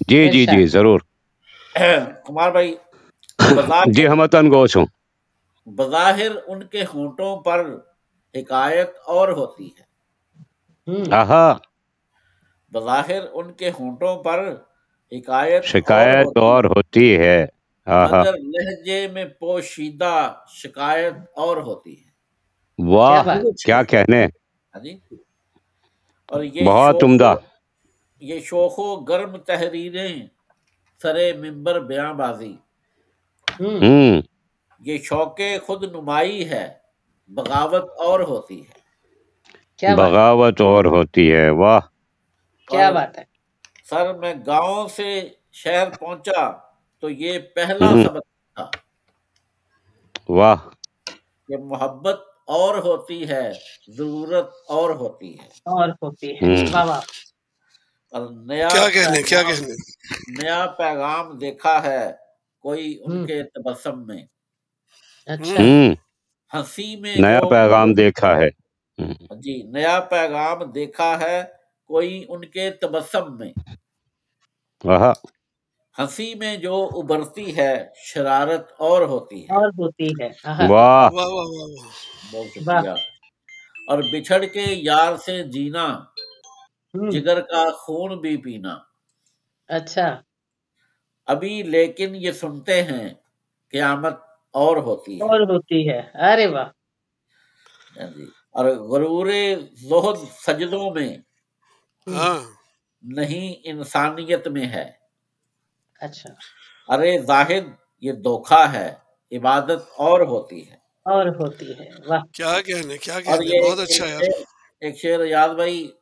जी जी जी जरूर। कुमार भाई, जी हम अतन गोश हूँ। बज़ाहिर उनके होंठों पर हिकायत और होती है। आहा, बज़ाहिर उनके होंठों पर हिकायत और शिकायत होती और है, होती है। आहा, मगर लहजे में पोशीदा शिकायत और होती है। वाह क्या कहने, हाँ जी। और बहुत उम्दा। ये शोखो गर्म तहरीरें सरे मिंबर बयानबाजी, हम्म, ये शौके खुद नुमाई है, बगावत और होती है। बगावत और होती है, वाह। क्या बात है। सर मैं गांव से शहर पहुंचा तो ये पहला हम्म, सबक था वाह। कि मोहब्बत और होती है, जरूरत और होती है। हम्म, और नया क्या कहने, क्या पैगाम कहने। नया पैगाम देखा है कोई उनके तबस्सुम में, हम्म, हंसी में नया जो पैगाम देखा है। जी, नया पैगाम देखा है कोई उनके तबस्सुम में, आहा, हंसी में जो उभरती है शरारत और होती है। वाह। वाह वाह वाह वाह। बहुत शुक्रिया। और बिछड़ के यार से जीना, जिगर का खून भी पीना, अभी लेकिन ये सुनते हैं क़यामत और होती है। जी। और गुरूरे ज़ुहद सजदों में हाँ, नहीं इंसानियत में है। अरे जाहिद ये धोखा है, इबादत और होती है। क्या कहने, क्या और कहने, ये बहुत अच्छा यार। एक शेर याद भाई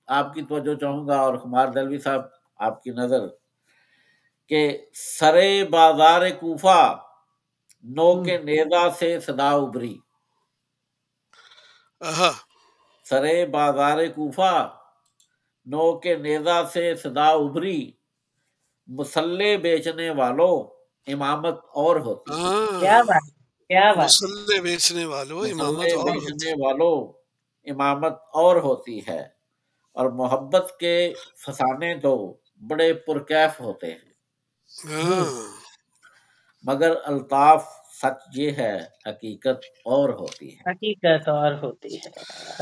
आपकी तवज्जो चाहूंगा, और कुमार दलवी साहब आपकी नजर, के सरे बाजार कूफा नो के नेजा से सदा उभरी, आहा, सरे बाजार कूफा नो के नेजा से सदा उभरी, मुसल्ले बेचने वालों इमामत और होती है। हाँ, मुसल्ले बेचने वालों इमामत मुसल्ले और होती। बेचने वालों इमामत और होती है। और मोहब्बत के फसाने तो बड़े पुरकैफ होते हैं, हाँ, मगर अल्ताफ सच ये है, हकीकत और होती है। क्या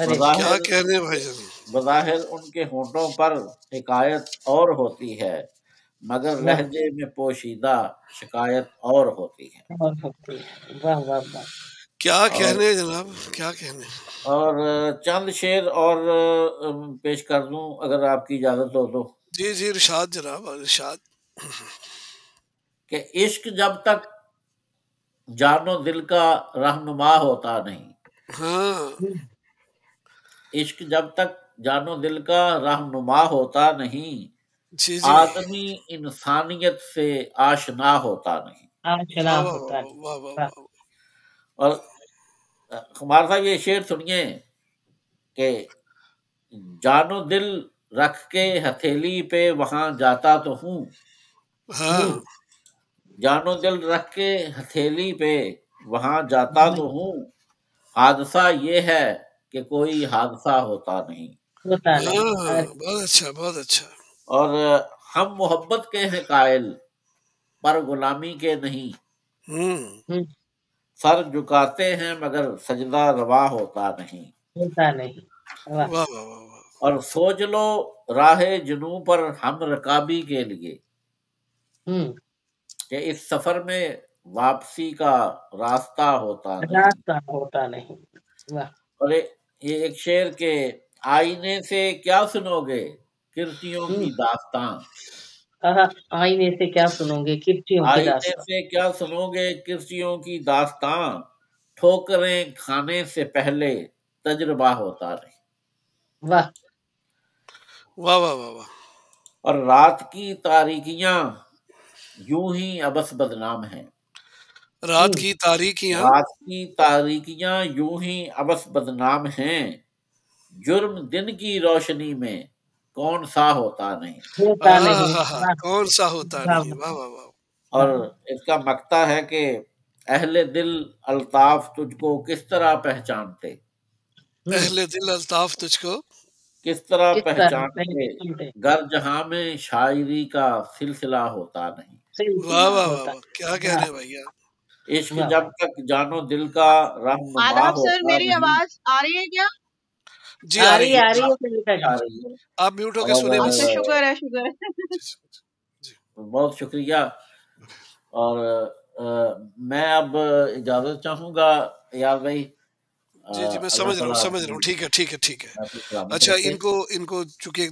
बज़ाहिर कहने भाईजान। बज़ाहिर उनके होंठों पर हिकायत और होती है, मगर लहजे में पोशीदा शिकायत और होती है। क्या और कहने जनाब, क्या कहने। और चंद शेर और पेश कर दूं अगर आपकी इजाजत हो तो, जी जी, इरशाद जनाब, इरशाद। कि इश्क जब तक जानो दिल का रहनुमा होता नहीं, हाँ, इश्क जब तक जानो दिल का रहनुमा होता नहीं, जी जी, आदमी इंसानियत से आशना होता नहीं। वाह वाह वाह वाह वाह वाह। और कुमार साहब ये शेर सुनिए कि जानो दिल रख के हथेली पे वहां जाता तो हूँ, हाँ, जानो दिल रख के हथेली पे वहां जाता तो हूँ, हादसा ये है कि कोई हादसा होता नहीं। हाँ, बहुत अच्छा, बहुत अच्छा। और हम मोहब्बत के हैं कायल, पर गुलामी के नहीं, हम्म, सर झुकाते हैं मगर सजदा रवा होता नहीं। वाह वाह वाह वाह। और सोच लो राहे जुनू पर हम रकाबी के लिए, कि इस सफर में वापसी का रास्ता होता नहीं। और ये एक शेर के, आईने से क्या सुनोगे किर्तियों की दास्तां, आईने से क्या सुनोगे किर्तियों की दास्तां, ठोकरें खाने से पहले तजुर्बा होता नहीं। वाह वाह वाह वाह। और रात की तारीकियां यूं ही अबस बदनाम हैं, रात की तारीकियां। रात की तारीकियां यूं ही अबस बदनाम हैं, जुर्म दिन की रोशनी में कौन सा होता नहीं। आहा, कौन सा होता नहीं, वाह वाह वाह। और इसका मक्ता है कि अहले दिल अल्ताफ तुझको किस तरह पहचानते, अहले दिल अल्ताफ तुझको किस तरह किस तरह पहचानते गर जहां में शायरी का सिलसिला होता नहीं। वाह वाह वाह वाह, क्या कह रहे हैं भैया। इश्क जब तक जानो दिल का रहनुमा आदाब सर, होता मेरी नहीं। आवाज आ रही है क्या? जी आ रही है, आ रही है। आप म्यूट होके सुने बस। अच्छा, शुक्र है। बहुत शुक्रिया। और मैं अब इजाजत चाहूंगा याद भाई। जी मैं समझ रहा हूँ, ठीक है। अच्छा, इनको चूंकि